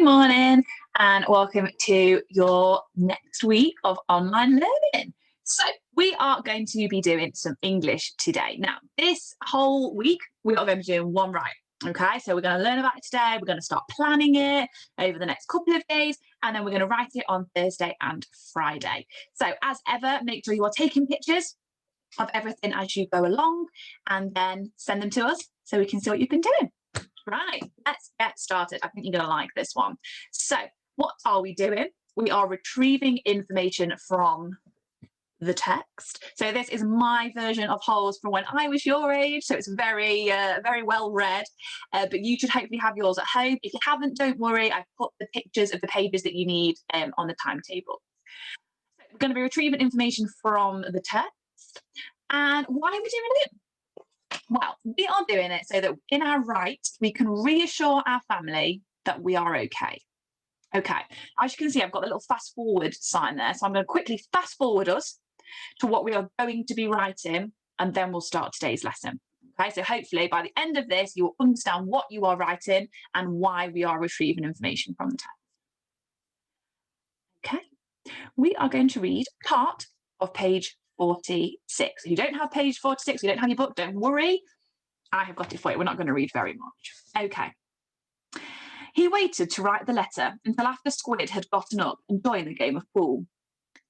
morning and welcome to your next week of online learning. So we are going to be doing some English today. Now, this whole week, we are going to be doing one right. Okay, so we're going to learn about it today. We're going to start planning it over the next couple of days, and then we're going to write it on Thursday and Friday. So as ever, make sure you are taking pictures of everything as you go along and then send them to us so we can see what you've been doing. Right, let's get started. I think you're going to like this one. So what are we doing? We are retrieving information from the text. So this is my version of Holes from when I was your age. So it's very, very well read, but you should hopefully have yours at home. If you haven't, don't worry. I've put the pictures of the pages that you need on the timetable. So we're going to be retrieving information from the text. And why are we doing it? Well, we are doing it so that in our right, we can reassure our family that we are okay. Okay, as you can see, I've got the little fast forward sign there. So I'm going to quickly fast forward us to what we are going to be writing, and then we'll start today's lesson. Okay, so hopefully by the end of this, you will understand what you are writing and why we are retrieving information from the text. Okay, we are going to read part of page 46. If you don't have page 46, you don't have your book, don't worry. I have got it for you. We're not going to read very much. Okay. He waited to write the letter until after Squid had gotten up and joined the game of pool.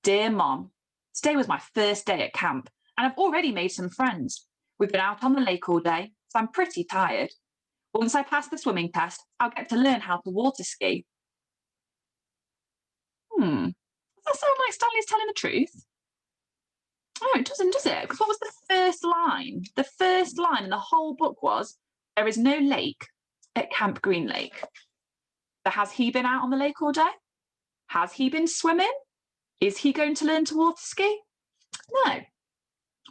Dear Mom, today was my first day at camp and I've already made some friends. We've been out on the lake all day, so I'm pretty tired. Once I pass the swimming test, I'll get to learn how to water ski. Does that sound like Stanley's telling the truth? Oh, it doesn't, does it? Because what was the first line? The first line in the whole book was, there is no lake at Camp Green Lake. So has he been out on the lake all day? Has he been swimming? Is he going to learn to water ski? No.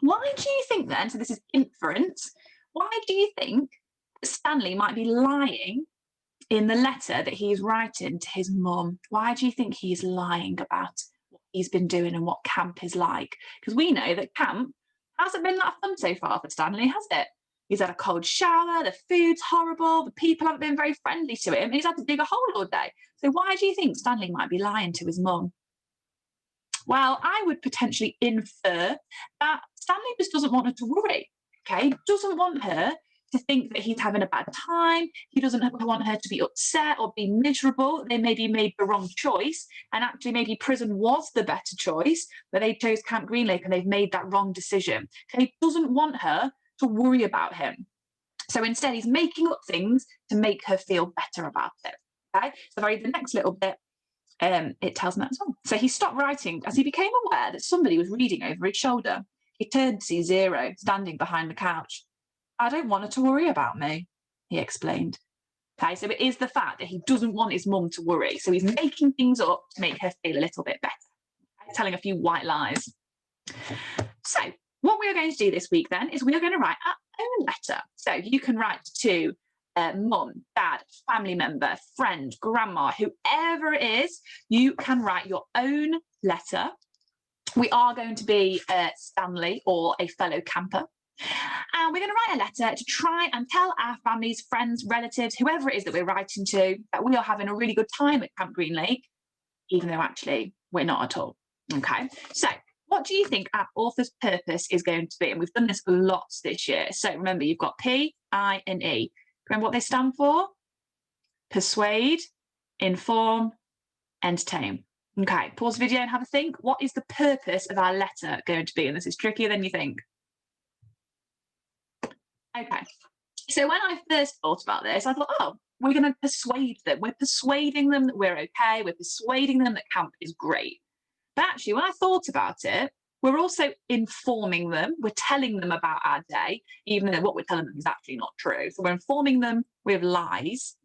Why do you think then, so this is inference, why do you think Stanley might be lying in the letter that he's writing to his mum? Why do you think he's lying about what he's been doing and what camp is like? Because we know that camp hasn't been that fun so far for Stanley, has it? He's had a cold shower, the food's horrible, the people haven't been very friendly to him, and he's had to dig a hole all day. So why do you think Stanley might be lying to his mum? Well, I would potentially infer that Stanley just doesn't want her to worry, okay? Doesn't want her to think that he's having a bad time. He doesn't want her to be upset or be miserable. They maybe made the wrong choice, and actually maybe prison was the better choice, but they chose Camp Green Lake and they've made that wrong decision. Okay? He doesn't want her to worry about him. So instead, he's making up things to make her feel better about it. Okay? So the next little bit, it tells me that as well. So he stopped writing as he became aware that somebody was reading over his shoulder. He turned to see Zero standing behind the couch. I don't want her to worry about me, he explained. Okay, so it is the fact that he doesn't want his mum to worry. So he's making things up to make her feel a little bit better. Okay, telling a few white lies. So what we are going to do this week then is we are going to write our own letter. So you can write to mum, dad, family member, friend, grandma, whoever it is, you can write your own letter. We are going to be Stanley or a fellow camper. And we're going to write a letter to try and tell our families, friends, relatives, whoever it is that we're writing to, that we are having a really good time at Camp Green Lake, even though actually we're not at all. Okay, so what do you think our author's purpose is going to be? And we've done this lots this year. So remember, you've got P, I, and E. Remember what they stand for? Persuade, inform, entertain. Okay, pause the video and have a think. What is the purpose of our letter going to be? And this is trickier than you think. Okay, so when I first thought about this, I thought, oh, we're going to persuade them. We're persuading them that we're okay. We're persuading them that camp is great. But actually, when I thought about it, we're also informing them. We're telling them about our day, even though what we're telling them is actually not true. So we're informing them with lies.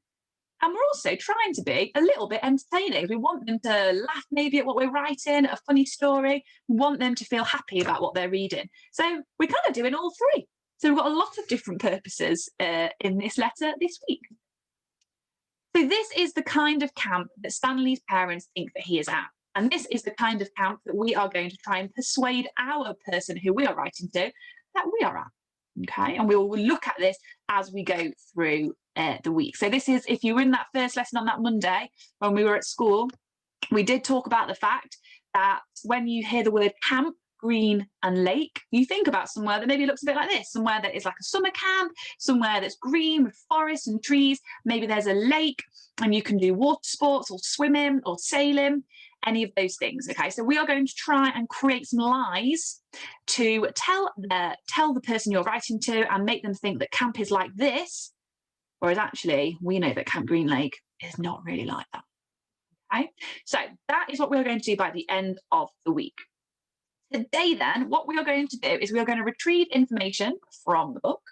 And we're also trying to be a little bit entertaining. We want them to laugh maybe at what we're writing, a funny story. We want them to feel happy about what they're reading. So we're kind of doing all three. So we've got a lot of different purposes in this letter this week. So this is the kind of camp that Stanley's parents think that he is at. And this is the kind of camp that we are going to try and persuade our person who we are writing to that we are at. Okay, and we will look at this as we go through the week. So this is, if you were in that first lesson on that Monday when we were at school, we did talk about the fact that when you hear the word camp, green and lake, you think about somewhere that maybe looks a bit like this, somewhere that is like a summer camp, somewhere that's green with forests and trees. Maybe there's a lake and you can do water sports or swimming or sailing, any of those things. Okay, so we are going to try and create some lies to tell the person you're writing to and make them think that camp is like this, whereas actually we know that Camp Green Lake is not really like that. Okay, so that is what we're going to do by the end of the week. Today then, what we are going to do is we are going to retrieve information from the book,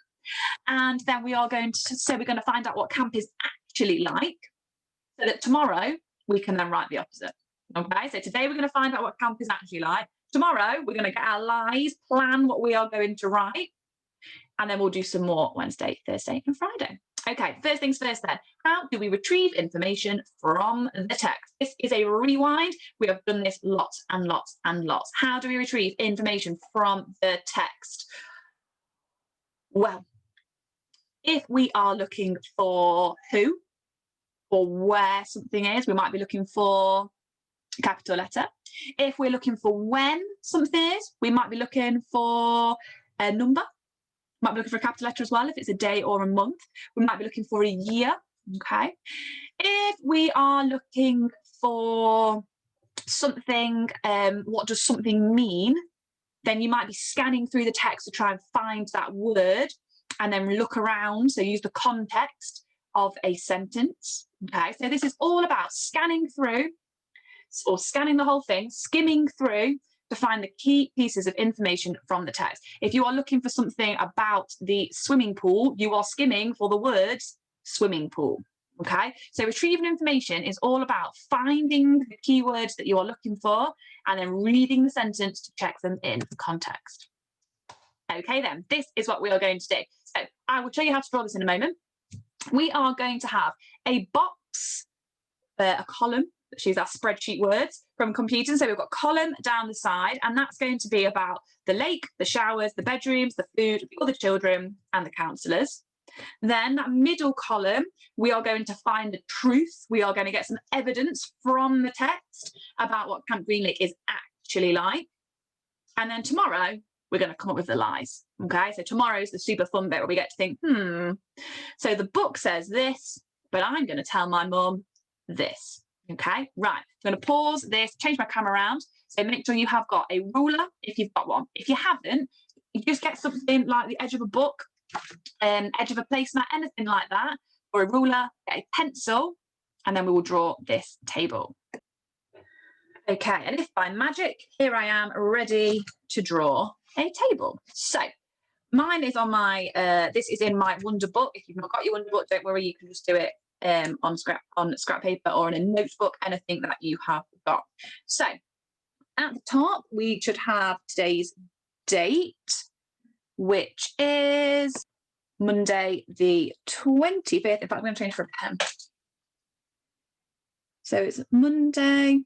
and then we're going to find out what camp is actually like, so that tomorrow we can then write the opposite. Okay, so today we're going to find out what camp is actually like. Tomorrow we're going to get our lies, plan what we are going to write, and then we'll do some more Wednesday, Thursday and Friday. Okay, first things first then, how do we retrieve information from the text? This is a rewind. We have done this lots and lots and lots. How do we retrieve information from the text? Well, if we are looking for who or where something is, we might be looking for a capital letter. If we're looking for when something is, we might be looking for a number. Might be looking for a capital letter as well if it's a day or a month. We might be looking for a year. Okay. If we are looking for something, what does something mean? Then you might be scanning through the text to try and find that word and then look around. So use the context of a sentence. Okay. So this is all about scanning through, or scanning the whole thing, skimming through to find the key pieces of information from the text. If you are looking for something about the swimming pool, you are skimming for the words swimming pool. Okay, so retrieving information is all about finding the keywords that you are looking for and then reading the sentence to check them in the context. Okay, then this is what we are going to do. So I will show you how to draw this in a moment. We are going to have a box, a column, which is our spreadsheet words from computing. So we've got column down the side, and that's going to be about the lake, the showers, the bedrooms, the food, all the children and the counsellors. Then that middle column, we are going to find the truth. We are going to get some evidence from the text about what Camp Green Lake is actually like. And then tomorrow, we're going to come up with the lies. Okay, so tomorrow's the super fun bit where we get to think, so the book says this, but I'm going to tell my mum this. Okay, right, I'm going to pause this, change my camera around. So make sure you have got a ruler if you've got one. If you haven't, you just get something like the edge of a book, edge of a placemat, anything like that, or a ruler, get a pencil, and then we will draw this table. Okay, and if by magic, here I am ready to draw a table. So mine is on my, this is in my Wonder book. If you've not got your Wonder book, don't worry, you can just do it on scrap paper or in a notebook, anything that you have got. So at the top, we should have today's date, which is Monday the 25th. In fact, I'm going to change for a pen. So it's Monday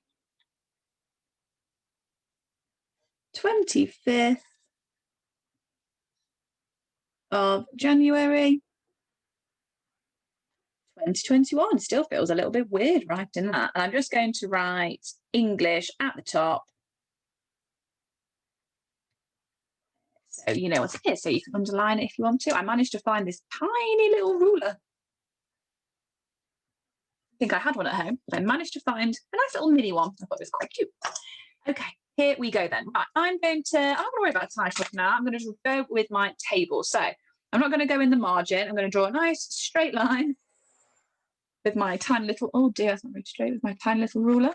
25th of January 2021. Still feels a little bit weird writing that. And I'm just going to write English at the top. So you know what it is. So you can underline it if you want to. I managed to find this tiny little ruler. I think I had one at home, but I managed to find a nice little mini one. I thought it was quite cute. Okay, here we go then. Right, I'm not going to worry about title now. I'm going to just go with my table. So I'm not going to go in the margin. I'm going to draw a nice straight line with my tiny little, oh dear, it's not very straight, with my tiny little ruler.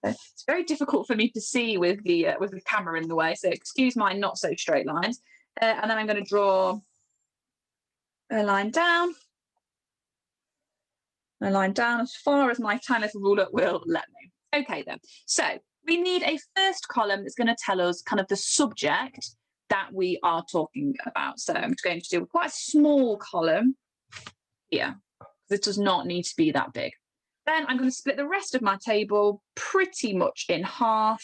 So it's very difficult for me to see with the camera in the way, so excuse my not so straight lines. And then I'm going to draw a line down as far as my tiny little ruler will let me. Okay then, so we need a first column that's going to tell us kind of the subject that we are talking about. So I'm just going to do quite a small column here. This does not need to be that big. Then I'm going to split the rest of my table pretty much in half,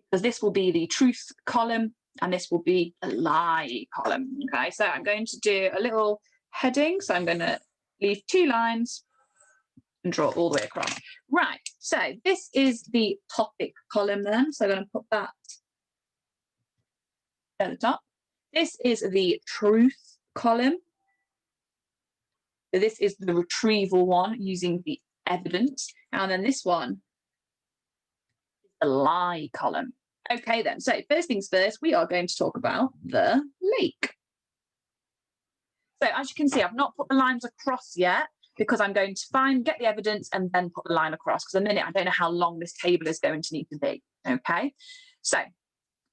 because this will be the truth column and this will be the lie column. Okay, so I'm going to do a little heading. So I'm going to leave 2 lines and draw all the way across. Right, so this is the topic column then. So I'm going to put that at the top. This is the truth column. So this is the retrieval one using the evidence. And then this one is the lie column. Okay then, so first things first, we are going to talk about the lake. So as you can see, I've not put the lines across yet because I'm going to get the evidence and then put the line across, because at the minute I don't know how long this table is going to need to be. Okay, so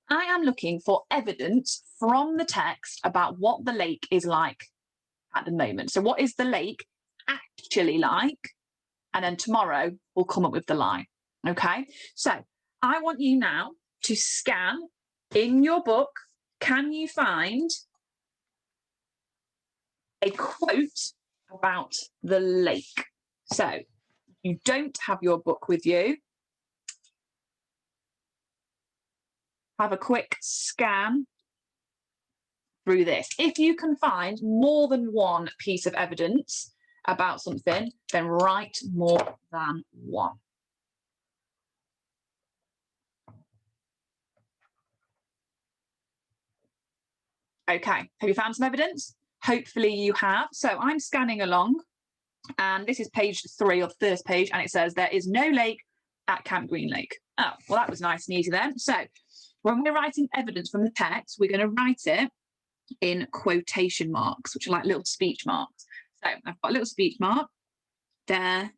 I am looking for evidence from the text about what the lake is like at the moment. So what is the lake actually like? And then tomorrow we'll come up with the line. Okay, so I want you now to scan in your book. Can you find a quote about the lake? So you don't have your book with you. Have a quick scan through this. If you can find more than one piece of evidence about something, then write more than one. Okay, have you found some evidence? Hopefully you have. So I'm scanning along, and this is page 3 of the first page, and it says there is no lake at Camp Green Lake. Oh, well, that was nice and easy then. So when we're writing evidence from the text, we're going to write it in quotation marks, which are like little speech marks. So I've got a little speech mark. There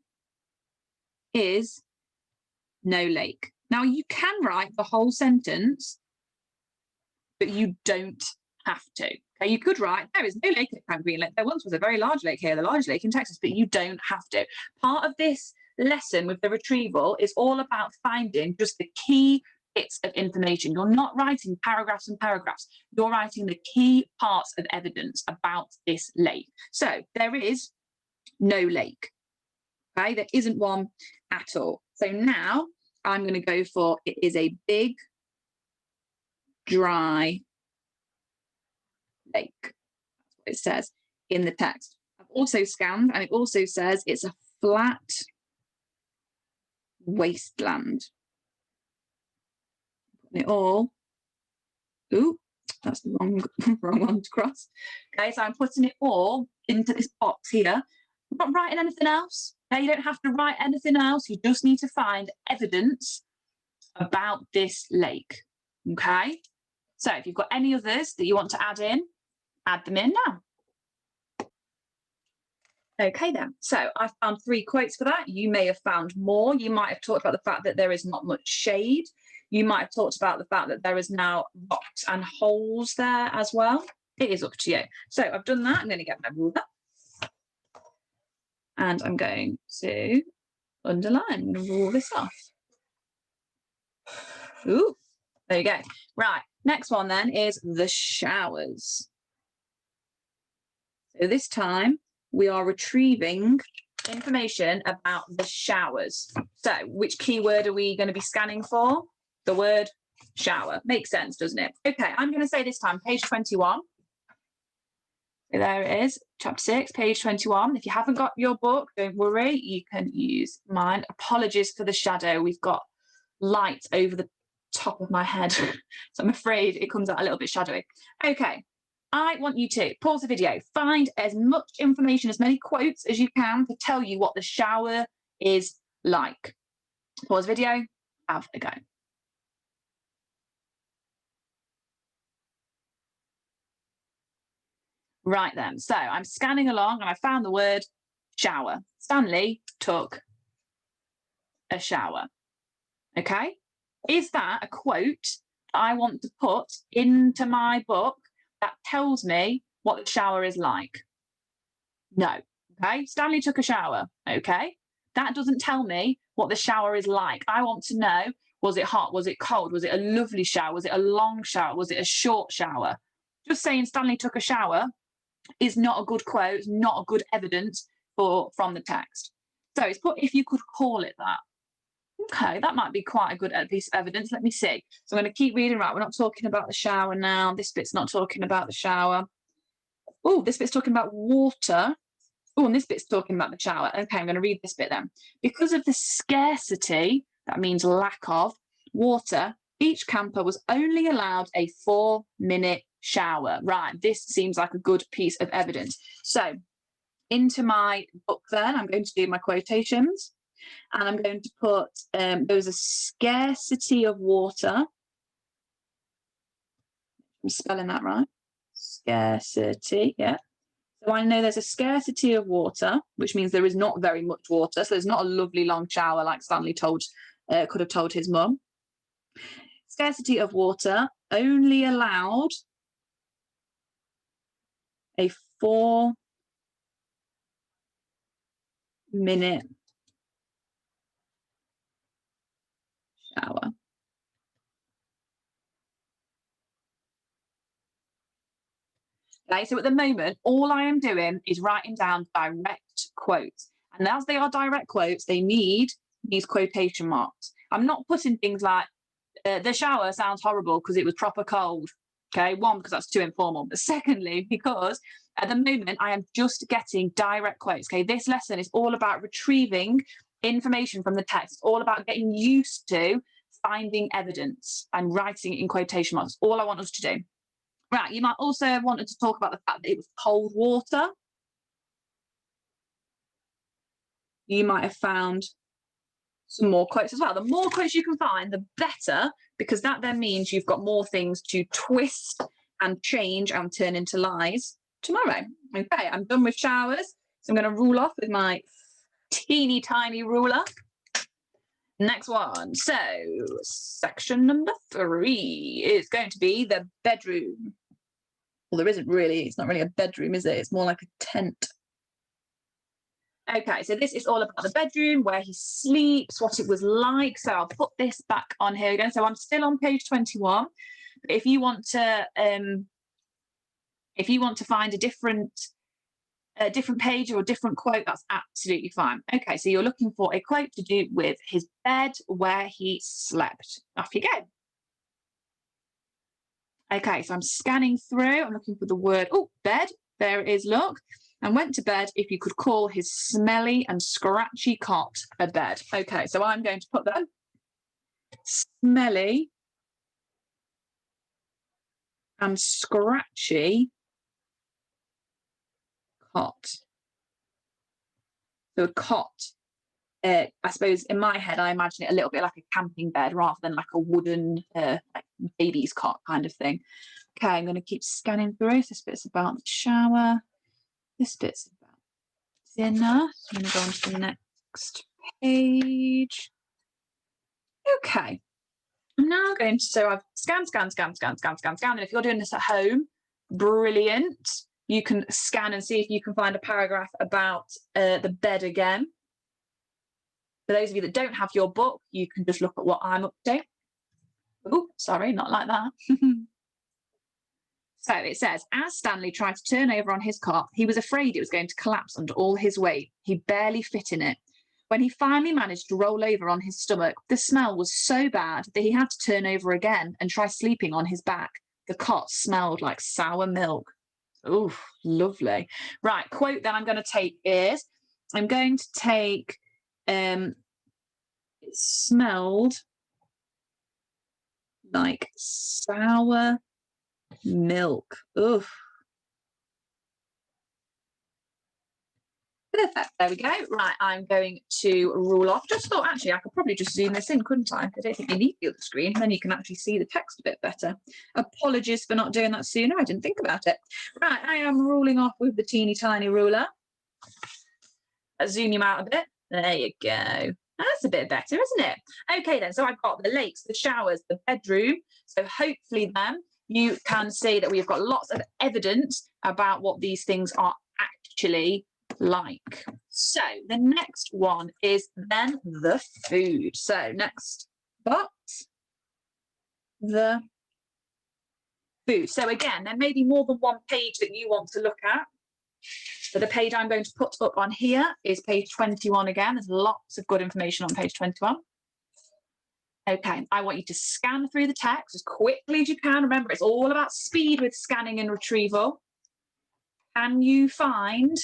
is no lake. Now you can write the whole sentence, but you don't have to. Okay, you could write, there is no lake at Camp Green Lake. There once was a very large lake here, the largest lake in Texas, but you don't have to. Part of this lesson with the retrieval is all about finding just the key bits of information. You're not writing paragraphs and paragraphs. You're writing the key parts of evidence about this lake. So there is no lake. Okay, there isn't one at all. So now I'm going to go for, it is a big, dry lake. That's what it says in the text. I've also scanned, and it also says it's a flat wasteland. Putting it all. Ooh, that's the wrong one to cross. Okay, so I'm putting it all into this box here. I'm not writing anything else. Okay, you don't have to write anything else. You just need to find evidence about this lake. Okay, so if you've got any others that you want to add them in now. Okay then, so I found 3 quotes for that. You may have found more. You might have talked about the fact that there is not much shade. You might have talked about the fact that there is now rocks and holes there as well. It is up to you. So I've done that. I'm going to get my ruler. And I'm going to underline. I'm going to rule this off. Ooh, there you go. Right, next one then is the showers. So this time we are retrieving information about the showers. So which keyword are we going to be scanning for? The word shower. Makes sense, doesn't it? Okay, I'm going to say this time, page 21. So there it is, chapter 6, page 21. If you haven't got your book, don't worry, you can use mine. Apologies for the shadow. We've got light over the top of my head, so I'm afraid it comes out a little bit shadowy. Okay, I want you to pause the video, find as much information, as many quotes as you can to tell you what the shower is like. Pause the video, have a go. Right then, so I'm scanning along and I found the word shower. Stanley took a shower. Okay, is that a quote I want to put into my book that tells me what the shower is like? No. Okay, Stanley took a shower. Okay, that doesn't tell me what the shower is like. I want to know, was it hot? Was it cold? Was it a lovely shower? Was it a long shower? Was it a short shower? Just saying Stanley took a shower is not a good quote, it's not a good evidence from the text. So it's put if you could call it that. Okay, that might be quite a good piece of evidence. Let me see. So I'm going to keep reading. Right, we're not talking about the shower now. This bit's not talking about the shower. Oh, this bit's talking about water. Oh, and this bit's talking about the shower. Okay, I'm going to read this bit then. Because of the scarcity, that means lack of, water, each camper was only allowed a 4-minute shower. Right, this seems like a good piece of evidence. So into my book then, I'm going to do my quotations. And I'm going to put, there was a scarcity of water. I'm spelling that right. Scarcity, yeah. So I know there's a scarcity of water, which means there is not very much water. So there's not a lovely long shower like Stanley could have told his mum. Scarcity of water only allowed a 4-minute shower. Okay, so at the moment, all I am doing is writing down direct quotes. And as they are direct quotes, they need these quotation marks. I'm not putting things like, the shower sounds horrible because it was proper cold. Okay, one, because that's too informal. But secondly, because at the moment, I am just getting direct quotes. Okay, this lesson is all about retrieving information from the text, all about getting used to finding evidence and writing it in quotation marks. All I want us to do. Right, you might also have wanted to talk about the fact that it was cold water. You might have found some more quotes as well. The more quotes you can find, the better, because that then means you've got more things to twist and change and turn into lies tomorrow. Okay, I'm done with showers. So I'm going to rule off with my teeny tiny ruler. Next one. So section number 3 is going to be the bedroom. Well, there isn't really, it's not really a bedroom, is it? It's more like a tent. Okay, so this is all about the bedroom, where he sleeps, what it was like. So I'll put this back on here again. So I'm still on page 21. If you want to find a different page or a different quote, that's absolutely fine. Okay, so you're looking for a quote to do with his bed where he slept. Off you go. Okay, so I'm scanning through. I'm looking for the word, bed. There it is, look. And went to bed if you could call his smelly and scratchy cot a bed. Okay, so I'm going to put that. Smelly and scratchy cot. So a cot. I suppose in my head, I imagine it a little bit like a camping bed rather than like a wooden like baby's cot kind of thing. Okay, I'm going to keep scanning through. So this bit's about the shower. This bit's about dinner. So I'm going to go on to the next page. Okay. I'm now going to, so I've scanned. And if you're doing this at home, brilliant. You can scan and see if you can find a paragraph about the bed again. For those of you that don't have your book, you can just look at what I'm up to. Oh, sorry, not like that. So it says, as Stanley tried to turn over on his cot, he was afraid it was going to collapse under all his weight. He barely fit in it. When he finally managed to roll over on his stomach, the smell was so bad that he had to turn over again and try sleeping on his back. The cot smelled like sour milk. Oh, lovely. Right, quote that I'm going to take is, I'm going to take, it smelled like sour milk. Ugh. Perfect. There we go. Right, I'm going to rule off. Just thought, actually, I could probably just zoom this in, couldn't I? I don't think you need the other screen. Then you can actually see the text a bit better. Apologies for not doing that sooner. I didn't think about it. Right, I am ruling off with the teeny tiny ruler. Let's zoom you out a bit. There you go. That's a bit better, isn't it? Okay, then. So I've got the lakes, the showers, the bedroom. So hopefully then you can see that we've got lots of evidence about what these things are actually like. So the next one is then the food. So next box, the food. So again, there may be more than one page that you want to look at. So the page I'm going to put up on here is page 21 again. There's lots of good information on page 21. Okay, I want you to scan through the text as quickly as you can. Remember, it's all about speed with scanning and retrieval. Can you find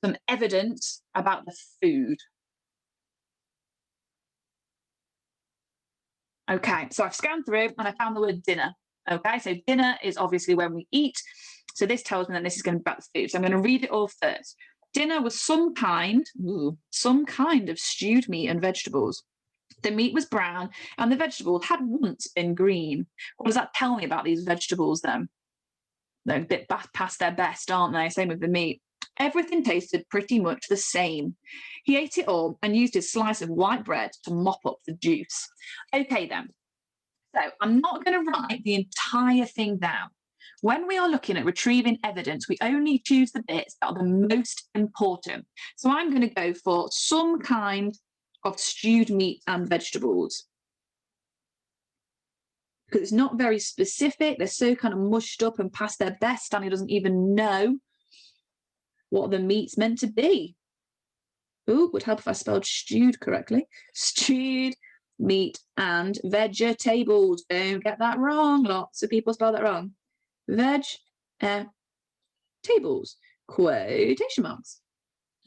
some evidence about the food? Okay, so I've scanned through and I found the word dinner. Okay, so dinner is obviously when we eat. So this tells me that this is going to be about the food. So I'm going to read it all first. Dinner was some kind of stewed meat and vegetables. The meat was brown and the vegetables had once been green. What does that tell me about these vegetables then? They're a bit past their best, aren't they? Same with the meat. Everything tasted pretty much the same. He ate it all and used his slice of white bread to mop up the juice. Okay, then. So I'm not going to write the entire thing down. When we are looking at retrieving evidence, we only choose the bits that are the most important. So I'm going to go for some kind of stewed meat and vegetables. Because it's not very specific. They're so kind of mushed up and past their best. Stanley doesn't even know what the meat's meant to be. Ooh, would help if I spelled stewed correctly. Stewed meat and vegetables. Don't get that wrong. Lots of people spell that wrong. Tables. Quotation marks.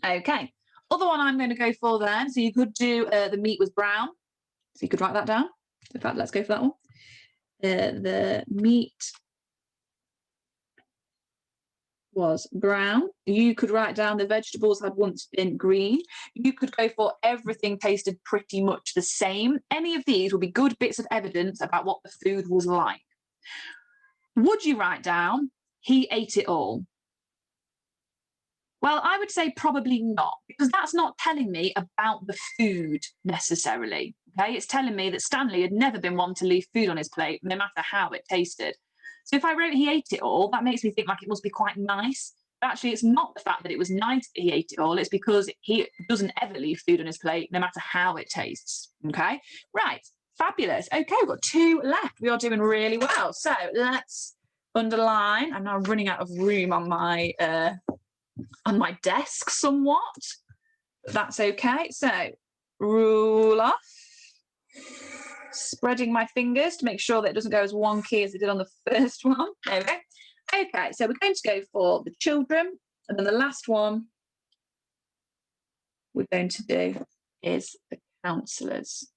Okay. Other one I'm going to go for then. So you could do the meat was brown. So you could write that down. In fact, let's go for that one. The meat was brown. You could write down the vegetables had once been green. You could go for everything tasted pretty much the same. Any of these will be good bits of evidence about what the food was like. Would you write down, he ate it all? Well, I would say probably not, because that's not telling me about the food necessarily. Okay, it's telling me that Stanley had never been one to leave food on his plate, no matter how it tasted. So if I wrote he ate it all, that makes me think like it must be quite nice. But actually, it's not the fact that it was nice that he ate it all, it's because he doesn't ever leave food on his plate, no matter how it tastes. Okay, right, fabulous. Okay, we've got 2 left. We are doing really well. So let's underline. I'm now running out of room on my desk somewhat. But that's okay. So rule off. Spreading my fingers to make sure that it doesn't go as wonky as it did on the first one. There we go. Okay, so we're going to go for the children, and then the last one we're going to do is the counsellors.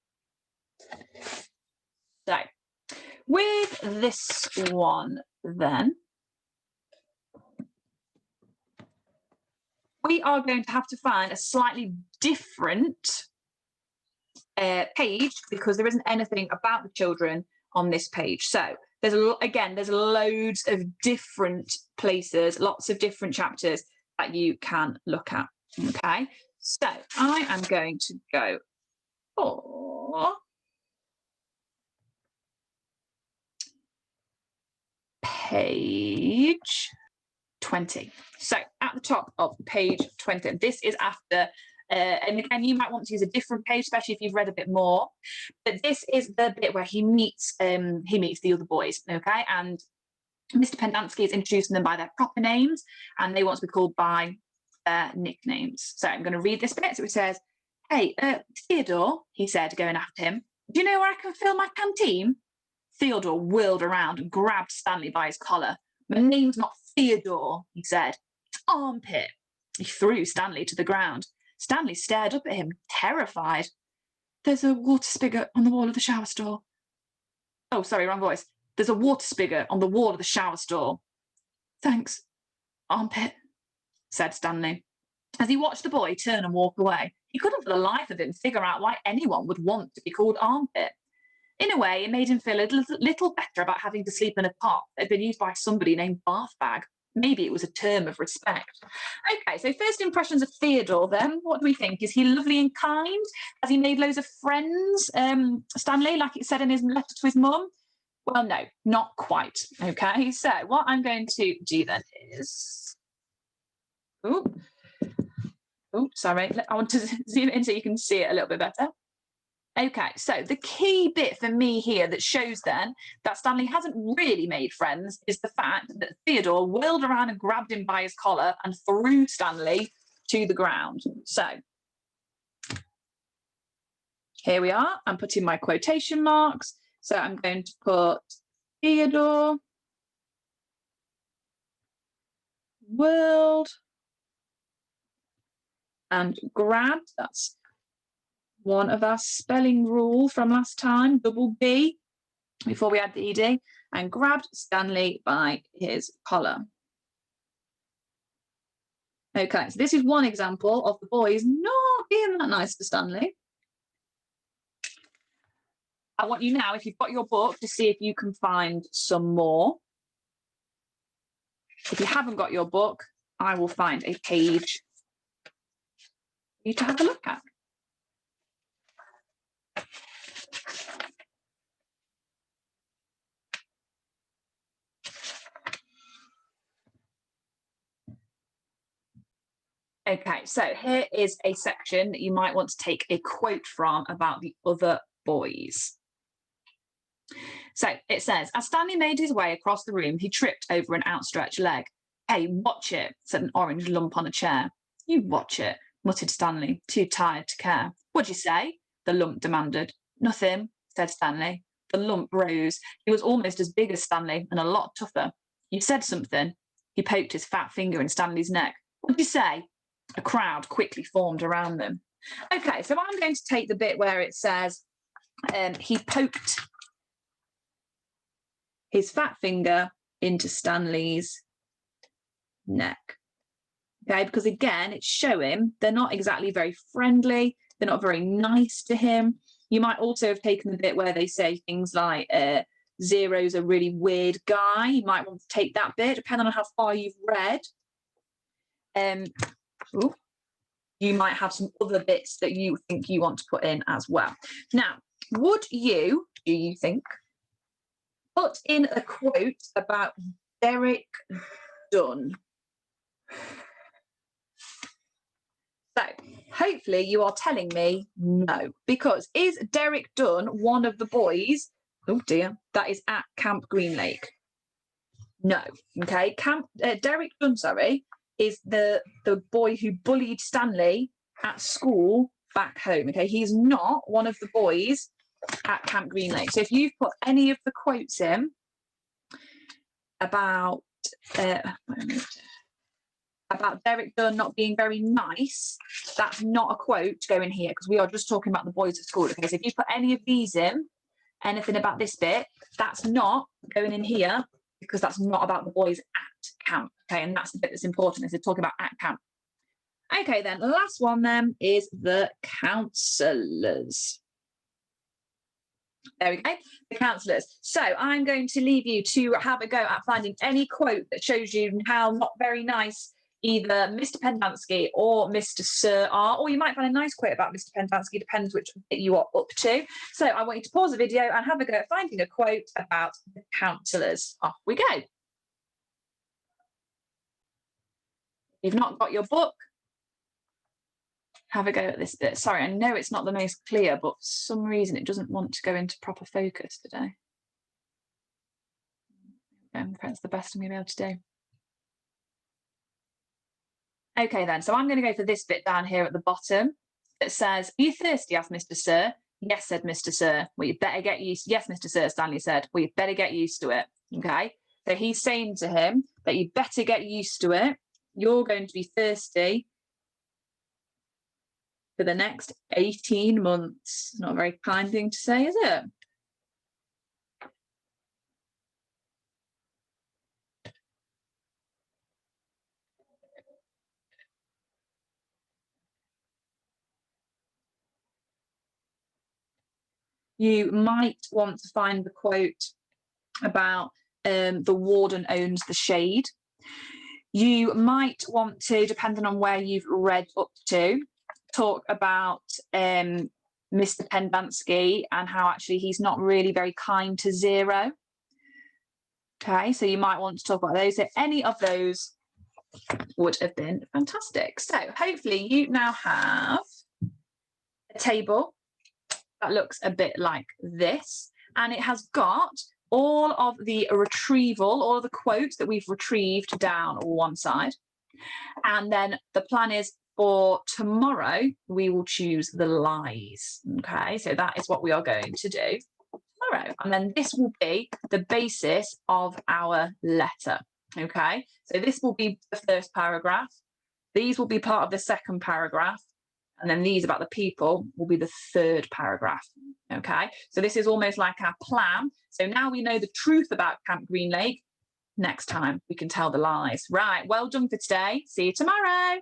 So with this one then, we are going to have to find a slightly different page because there isn't anything about the children on this page. So there's loads of different places, lots of different chapters that you can look at. Okay, so I am going to go for page 20. So at the top of page 20, this is after and again, you might want to use a different page, especially if you've read a bit more. But this is the bit where he meets the other boys, okay? And Mr. Pendanski is introducing them by their proper names, and they want to be called by their nicknames. So I'm going to read this bit. So it says, "Hey, Theodore," he said, going after him, "do you know where I can fill my canteen?" Theodore whirled around and grabbed Stanley by his collar. "My name's not Theodore," he said. "It's Armpit." He threw Stanley to the ground. Stanley stared up at him, terrified. "There's a water spigot on the wall of the shower stall." "Oh, sorry, wrong voice. There's a water spigot on the wall of the shower stall." "Thanks, Armpit," said Stanley. As he watched the boy turn and walk away, he couldn't for the life of him figure out why anyone would want to be called Armpit. In a way, it made him feel a little better about having to sleep in a cot that had been used by somebody named Bathbag. Maybe it was a term of respect. Okay, so first impressions of Theodore then. What do we think? Is he lovely and kind? Has he made loads of friends, Stanley, like it said in his letter to his mum? Well, no, not quite. Okay, so what I'm going to do then is... Oh, sorry. I want to zoom in so you can see it a little bit better. Okay, so the key bit for me here that shows then that Stanley hasn't really made friends is the fact that Theodore whirled around and grabbed him by his collar and threw Stanley to the ground. So Here we are. I'm putting my quotation marks. So I'm going to put Theodore, world, and grabbed. That's one of our spelling rule from last time, double B, before we add the ED, and grabbed Stanley by his collar. Okay, so this is one example of the boys not being that nice to Stanley. I want you now, if you've got your book, to see if you can find some more. If you haven't got your book, I will find a page for you to have a look at. Okay, so here is a section that you might want to take a quote from about the other boys. So it says, as Stanley made his way across the room, he tripped over an outstretched leg. Hey, watch it, said an orange lump on a chair. You watch it, muttered Stanley, too tired to care. What'd you say? The lump demanded. Nothing, said Stanley. The lump rose. He was almost as big as Stanley and a lot tougher. You said something. He poked his fat finger in Stanley's neck. What'd you say? A crowd quickly formed around them. Okay, so I'm going to take the bit where it says he poked his fat finger into Stanley's neck. Okay, because again, it's showing they're not exactly very friendly. They're not very nice to him. You might also have taken the bit where they say things like Zero's a really weird guy. You might want to take that bit, depending on how far you've read. You might have some other bits that you think you want to put in as well. Now, would you, do you think, put in a quote about Derek Dunn? So, hopefully you are telling me no, because is Derek Dunn one of the boys, oh dear, that is at Camp Green Lake? No, okay, Derek Dunn, sorry, is the boy who bullied Stanley at school back home, okay? He's not one of the boys at Camp Green Lake. So if you've put any of the quotes in about Derek Dunn not being very nice, that's not a quote to go in here, because we are just talking about the boys at school, okay? So if you put any of these in, anything about this bit, that's not going in here, because that's not about the boys at camp, okay? And that's the bit that's important, is they're talking about at camp. Okay, then, the last one then is the counsellors. There we go, the counsellors. So I'm going to leave you to have a go at finding any quote that shows you how not very nice either Mr. Pendanski or Mr. Sir are, or you might find a nice quote about Mr. Pendanski, depends which bit you are up to. So I want you to pause the video and have a go at finding a quote about the counsellors. Off we go. If you've not got your book, have a go at this bit. Sorry, I know it's not the most clear, but for some reason it doesn't want to go into proper focus today. That's the best I'm going to be able to do. Okay then, so I'm going to go for this bit down here at the bottom. It says, are you thirsty? Asked Mr. Sir. Yes, said Mr. Sir. Well, you better get used. Yes, Mr. Sir, Stanley said. Well, you better get used to it. Okay. So he's saying to him that you better get used to it. You're going to be thirsty for the next 18 months. Not a very kind thing to say, is it? You might want to find the quote about the warden owns the shade. You might want to, depending on where you've read up to, talk about Mr. Pendanski and how actually he's not really very kind to Zero. Okay, so you might want to talk about those. So any of those would have been fantastic. So hopefully you now have a table that looks a bit like this, and it has got all of the retrieval, all of the quotes that we've retrieved down one side. And then the plan is For tomorrow, we will choose the lies. Okay, so that is what we are going to do tomorrow. And then this will be the basis of our letter. Okay, so this will be the first paragraph. These will be part of the second paragraph. And then these about the people will be the third paragraph. Okay, so this is almost like our plan. So now we know the truth about Camp Green Lake. Next time we can tell the lies. Right, well done for today. See you tomorrow.